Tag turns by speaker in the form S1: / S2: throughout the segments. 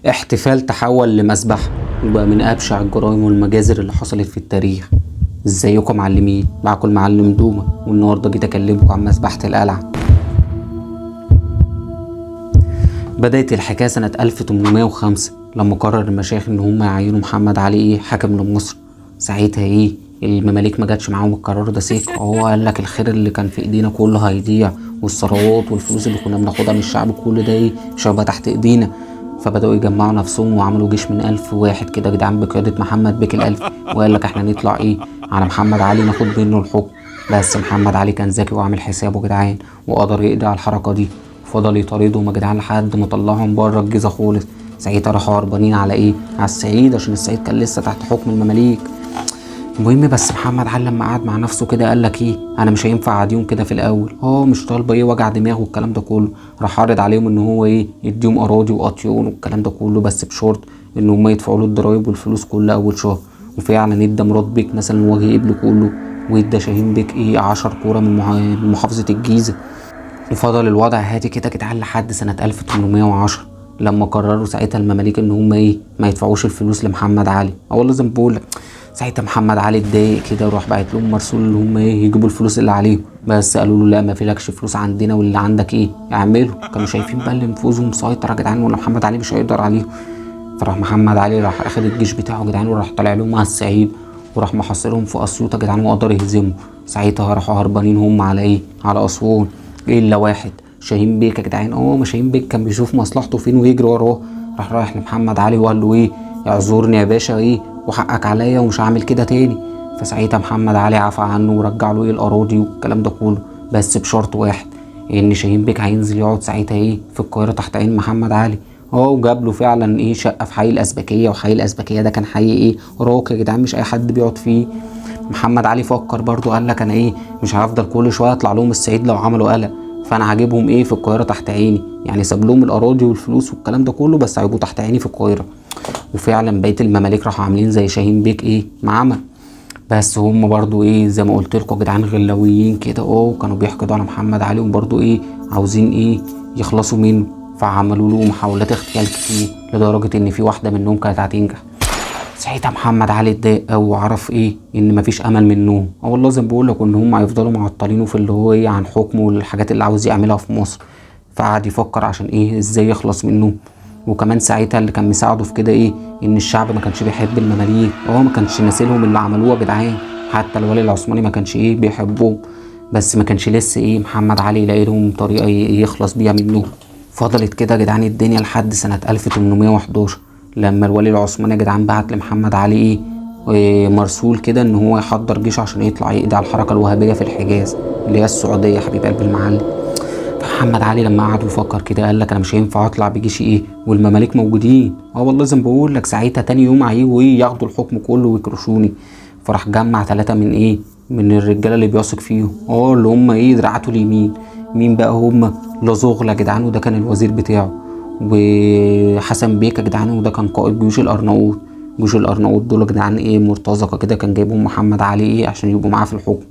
S1: احتفال تحول لمذبحة وبقى من أبشع الجرائم والمجازر اللي حصلت في التاريخ. ازيكم معلمين؟ معاكم المعلم دومة، والنهاردة جيت أكلمكم عن مذبحة القلعة. بدأت الحكاية سنة 1805 لما قرر المشايخ إن هم يعينوا محمد علي حاكم لمصر. ساعتها المماليك ما جاتش معاهم القرار ده سيك، هو قال لك الخير اللي كان في ايدينا كله هيضيع، والثروات والفلوس اللي كنا بناخدها من الشعب كل ده مش هيبقى تحت ايدينا. فبدأوا يجمعوا نفسهم وعملوا جيش من 1000 واحد كده جدعان بقيادة محمد بك الألفي، وقال لك احنا نطلع على محمد علي ناخد منه الحكم. بس محمد علي كان ذكي وعامل حسابه جدعان، وقدر يقضي على الحركة دي. فضل يطاردهم يا جدعان لحد ما طلعهم بره الجيزة خالص. ساعتها راحوا هربانين على على الصعيد، عشان الصعيد كان لسه تحت حكم المماليك. المهم بس محمد علي لما قعد مع نفسه كده قال لك انا مش هينفع اعديهم كده في الاول، مش طالبه وجع دماغ والكلام ده كله. راح عارض عليهم ان هو يديهم اراضي واطيون والكلام ده كله، بس بشرط ان هم يدفعوا له الضرايب والفلوس كلها اول شهر. وفعلا ادى مراد بيك مثلا وجه قبله كله، وادى شاهين بيك 10 كوره من محافظه الجيزه. وفضل الوضع هادي كده جدعان لحد سنه 1810 لما قرروا ساعتها المماليك ان هم ما يدفعوش الفلوس لمحمد علي. والله زي ما بقول لك، ساعتها محمد علي اتضايق كده وراح باعت لهم مرسول اللي هم يجيبوا الفلوس اللي عليهم. بس قالوا له لا، ما فيلكش فلوس عندنا، واللي عندك اعمله. كانوا شايفين بقى اللي نفوذهم مسيطر يا جدعان، ولا محمد علي مش هيقدر عليهم. فراح محمد علي راح اخد الجيش بتاعه يا جدعان وراح طالع لهم على الصعيد، وراح محاصرهم في اسيوط يا جدعان وقدر يهزمهم. ساعتها راحوا هربانين هم على اسوان، الا واحد شاهين بيك يا جدعان. ما شاهين بيك كان بيشوف مصلحته فين ويجري وراه. رايح لمحمد علي وقال له اعذرني يا باشا وحقك عليا ومش هعمل كده تاني. فساعتها محمد علي عفى عنه ورجع له الاراضي والكلام ده كله، بس بشرط واحد، ان شاهين بيك هينزل يقعد ساعتها في القاهره تحت عين محمد علي. وجاب له فعلا شقه في حي الازبكيه، وحي الازبكيه ده كان حي راقي يا جدعان، مش اي حد بيقعد فيه. محمد علي فكر برضو، قال لك انا مش هفضل كل شويه اطلع لهم الصعيد لو عملوا قلق، فانا هجيبهم في القاهره تحت عيني. يعني ساب لهم الاراضي والفلوس والكلام ده كله، بس هيبقوا تحت عيني في القاهره. وفعلا بقيه المماليك راحوا عاملين زي شاهين بيك ما عمل. بس هم برضو زي ما قلت لكم يا جدعان غلاويين كده، وكانوا بيحقدوا على محمد علي، وبرضو عاوزين يخلصوا منه. فعملوا له محاولات اغتيال كتير لدرجه ان في واحده منهم كانت هتنجح. ساعتها محمد علي اتضايق قوي وعرف ان مفيش امل منهم. والله زي ما بقول لك ان هم هيفضلوا معطلينه في اللي هو عن حكمه والحاجات اللي عاوز يعملها في مصر. فقعد يفكر عشان ازاي يخلص منه. وكمان ساعتها اللي كان مساعده في كده ان الشعب ما كانش بيحب المماليك، ما كانش ناسيلهم اللي عملوه يا جدعان. حتى الولي العثماني ما كانش بيحبهم، بس ما كانش لسه محمد علي يلاقي لهم طريقه يخلص بيها منهم. فضلت كده يا جدعان الدنيا لحد سنه 1811 لما الولي العثماني يا جدعان بعت لمحمد علي مرسول كده ان هو يحضر جيش عشان يطلع يقضي على الحركه الوهابيه في الحجاز اللي هي السعوديه يا حبيب قلب المعلم. محمد علي لما قعد وفكر كده قال لك انا مش هينفع اطلع بجيشي والمماليك موجودين. والله زي ما بقول لك ساعتها تاني يوم هيجوا ياخدوا الحكم كله ويكرشوني. فراح جمع 3 من الرجاله اللي بيثق فيهم، اللي هم دراعاته اليمين. مين بقى هم؟ لزغلة يا جدعان، وده كان الوزير بتاعه. وحسن بيك يا جدعان، وده كان قائد جيوش الارناؤوط. جيوش الارناؤوط دول يا جدعان مرتزقه كده، كان جايبهم محمد علي عشان يبقوا معاه في الحكم.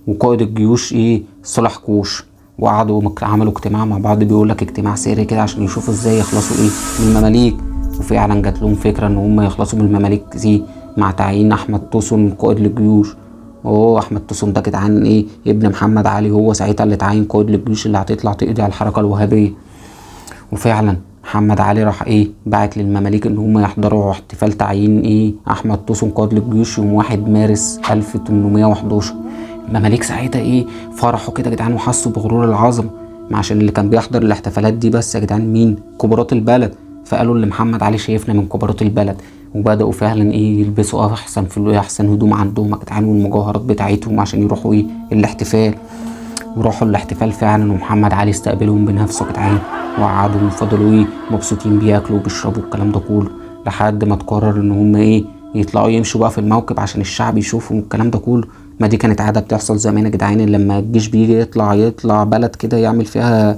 S1: وقائد الجيوش صالح كوش. وقعدوا عملوا اجتماع مع بعض، بيقول لك اجتماع سري كده عشان يشوفوا ازاي يخلصوا من المماليك. وفعلا جات لهم فكره ان هم يخلصوا من المماليك مع تعيين احمد طوسون قائد للجيوش. احمد طوسون ده جدعان ابن محمد علي، هو ساعتها اللي اتعين قائد للجيوش اللي هتطلع تقضي على الحركه الوهابيه. وفعلا محمد علي راح بعت للمماليك ان هم يحضروا احتفال تعيين احمد طوسون قائد للجيوش يوم 1 مارس 1811. المماليك ساعتها فرحوا كده يا جدعان وحسوا بغرور العظمه، عشان اللي كان بيحضر الاحتفالات دي بس يا جدعان مين؟ كبارات البلد. فقالوا اللي محمد علي شايفنا من كبارات البلد. وبداوا فعلا يلبسوا احسن هدوم عندهم يا جدعان والمجوهرات بتاعتهم عشان يروحوا الاحتفال. وراحوا الاحتفال فعلا، ومحمد علي استقبلهم بنفسه يا جدعان، وقعدوا وفضلوا مبسوطين بياكلوا وبيشربوا الكلام ده كله، لحد ما تقرر ان هم يطلعوا يمشوا بقى في الموكب عشان الشعب يشوفهم والكلام ده كله. ما دي كانت عاده بتحصل زمان يا جدعان، لما الجيش بيجي يطلع بلد كده يعمل فيها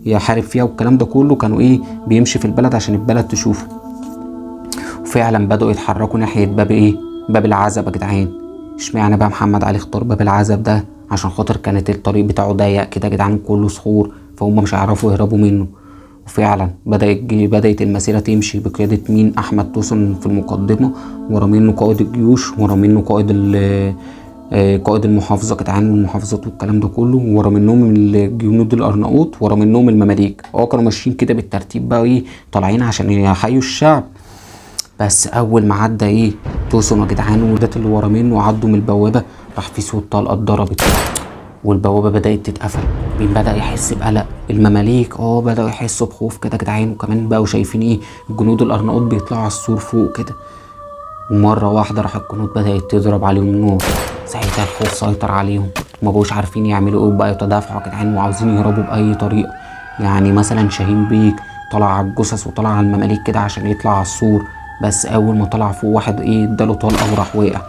S1: يحارب فيها والكلام ده كله، كانوا بيمشي في البلد عشان البلد تشوفه. وفعلا بدأوا يتحركوا ناحيه باب العزب يا جدعان. اشمعنى بقى محمد علي اختار باب العزب ده؟ عشان خاطر كانت الطريق بتاعه ضيق كده يا جدعان كله صخور، فهم مش هيعرفوا يهربوا منه. وفعلا بدأت المسيرة تمشي بقيادة مين؟ أحمد توسن في المقدمة، ورا منه قائد الجيوش، ورا منه قائد المحافظة كتعامل المحافظات والكلام ده كله، ورا منهم الجنود الأرناؤوط، ورا منهم المماليك. كانوا ماشيين كده بالترتيب بقى طالعين عشان يحيوا الشعب. بس أول ما عدى توسن يا جدعان والجنودات اللي ورا منه عدوا من البوابة، راح في صوت طلقة اتضربت والبوابة بدأت تتقفل. مين بدأ يحس بقلق؟ المماليك بدأوا يحسوا بخوف كده جدعان، وكمان بقوا شايفين الجنود الأرناؤوط بيطلعوا على السور فوق كده. ومرة واحدة راح الجنود بدأت تضرب عليهم نار. ساعتها الخوف سيطر عليهم، وما بقوش عارفين يعملوا بقى يتدافعوا جدعان وعاوزين يهربوا بأي طريقة. يعني مثلا شاهين بيك طلع على الجثث وطلع على المماليك كده عشان يطلع على السور، بس أول ما طلع فوق واحد اداله طلقة وراح وقع.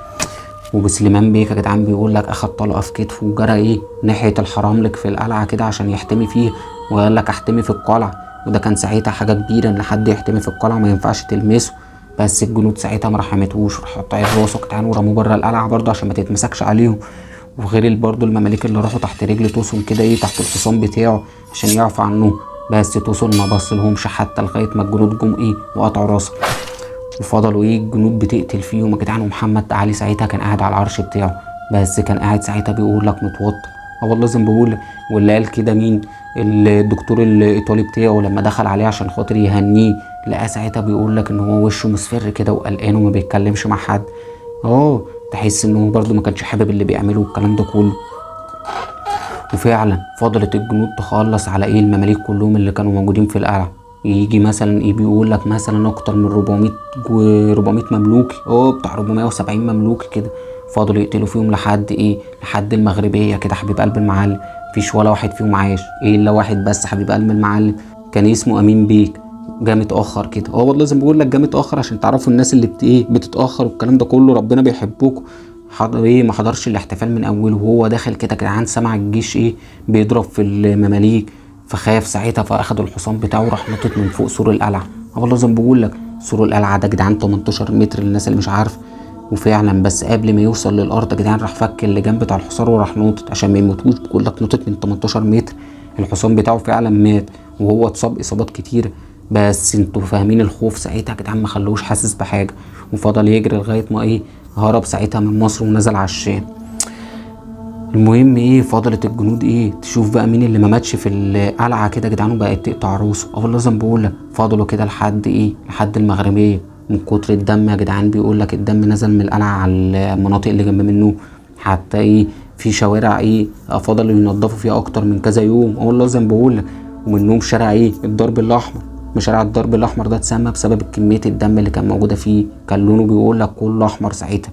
S1: وبسليمان بيك يا جدعان بيقول لك اخد طلقه في كتفه وجرى ناحيه الحراملك في القلعه كده عشان يحتمي فيه، وقال لك احتمي في القلعه. وده كان ساعتها حاجه كبيره ان حد يحتمي في القلعه، ما ينفعش تلمسه. بس الجنود ساعتها ما رحمتهوش، راحوا قاطعين راسه يا جدعان ورموه بره القلعه برضه عشان ما تتمسكش عليهم. وغير برضه المماليك اللي راحوا تحت رجل توسن كده تحت الحصان بتاعه عشان يعفوا عنه. بس توسن ما بصلهمش حتى لغايه ما الجنود جم وقطعوا راسه. وفضلوا الجنود بتقتل فيهم يا جدعان. ومحمد علي ساعتها كان قاعد على العرش بتاعه، بس كان قاعد ساعتها بيقول لك متوتر. والله زي ما بقول. واللي قال كده مين؟ الدكتور الايطالي بتاعه لما دخل عليه عشان خاطر يهنيه، لقاه ساعتها بيقول لك ان هو وشه مصفر كده وقلقان وما بيتكلمش مع حد. تحس ان هو برده ما كانش حابب اللي بيعمله والكلام ده كله. وفعلا فضلت الجنود تخلص على المماليك كلهم اللي كانوا موجودين في القلعه. يجي مثلا بيقول لك مثلا اكتر من 400 مملوكي، بتاع 470 مملوكي كده. فضلوا يقتلوا فيهم لحد المغربيه كده حبيب قلب المعلم. مفيش ولا واحد فيهم عايش الا واحد بس حبيب قلب المعلم، كان اسمه امين بيك. جه متاخر كده. والله لازم بقول لك جه متاخر عشان تعرفوا الناس اللي بتتاخر والكلام ده كله ربنا بيحبكم. ما حضرش الاحتفال من اوله، وهو داخل كده جدعان سمع الجيش بيضرب في المماليك، فخاف ساعتها فاخد الحصان بتاعه وراح نطت من فوق سور القلعه. والله زي ما بقول لك سور القلعه ده جدعان 18 متر للناس اللي مش عارف. وفعلا بس قبل ما يوصل للارض يا جدعان راح فك اللجام بتاع الحصان وراح نطت عشان ما يموتوش. بقول لك نطت من 18 متر. الحصان بتاعه فعلا مات وهو اتصاب اصابات كتير. بس انتوا فاهمين الخوف ساعتها يا جدعان ما خلوش حاسس بحاجه، وفضل يجري لغايه ما هرب ساعتها من مصر ونزل على الشام. المهم فضلت الجنود تشوف بقى مين اللي ما ماتش في القلعه كده يا جدعان وبقت تقطع راسه. والله زي ما بقول لك فضلوا كده لحد المغربيه من كتر الدم يا جدعان. بيقول لك الدم نزل من القلعه على المناطق اللي جنب منه، حتى في شوارع فضلوا ينظفوا فيها اكتر من كذا يوم. والله زي ما بقول لك. ومنهم شارع الدرب الاحمر. شارع الدرب الاحمر ده اتسمى بسبب كميه الدم اللي كان موجوده فيه، كان لونه بيقول لك كله احمر ساعتها.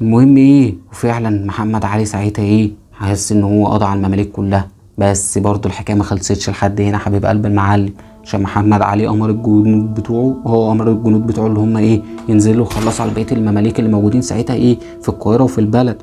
S1: المهم وفعلا محمد علي ساعتها حاسس ان هو قضى على المماليك كلها. بس برضه الحكايه ما خلصتش لحد هنا حبيب قلب المعلم، عشان محمد علي امر الجنود بتوعه اللي هم ينزلوا يخلصوا على بقيه المماليك اللي موجودين ساعتها في القاهره وفي البلد.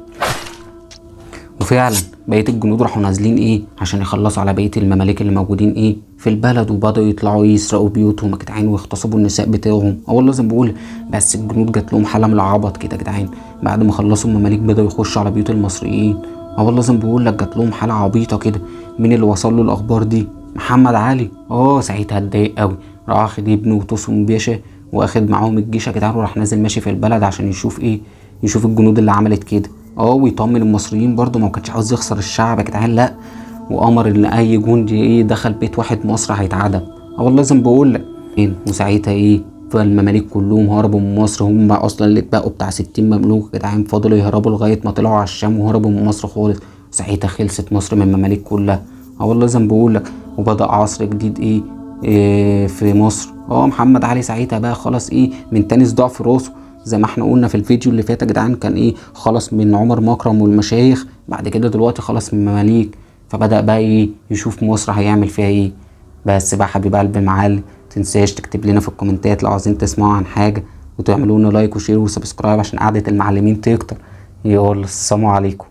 S1: وفعلا بقيه الجنود راحوا نازلين عشان يخلصوا على بقيه المماليك اللي موجودين في البلد، وبداوا يطلعوا يسرقوا بيوتهم يا جدعان ويغتصبوا النساء بتاعهم. والله زي ما بقول. بس الجنود جات لهم حاله من العبط كده يا جدعان. بعد ما خلصوا المماليك بداوا يخشوا على بيوت المصريين. والله زي ما بقول لك جات لهم حاله عبيطه كده. مين اللي وصل له الاخبار دي؟ محمد علي. ساعتها اتضايق قوي، راح اخد ابنه وتوسن باشا واخد معاهم الجيش يا جدعان وراح نازل ماشي في البلد عشان يشوف الجنود اللي عملت كده. ويطمن المصريين برضو، ما كانش عاوز يخسر الشعب يا جدعان، لا. وامر ان اي جندي دخل بيت واحد مصر هيتعدم. والله لازم بقول لك. وساعتها فالمماليك كلهم هربوا من مصر. هم اصلا اللي اتبقوا بتاع 60 مملوك يا جدعان فضلوا يهربوا لغايه ما طلعوا على الشام وهربوا من مصر خالص. ساعتها خلصت مصر من المماليك كلها. والله لازم بقول لك. وبدا عصر جديد في مصر. محمد علي ساعتها بقى خلاص من تاني صداع في راسه. زي ما احنا قلنا في الفيديو اللي فات يا جدعان كان خلاص من عمر مكرم والمشايخ، بعد كده دلوقتي خلاص من المماليك. فبدأ بقى يشوف مصر هيعمل فيها بس بقى حبيب قلب المعلم متنساش تكتب لنا في الكومنتات لو عايزين تسمعوا عن حاجة، وتعملوا لنا لايك وشير وسبسكرايب عشان قعدة المعلمين تكتر. يلا السلام عليكم.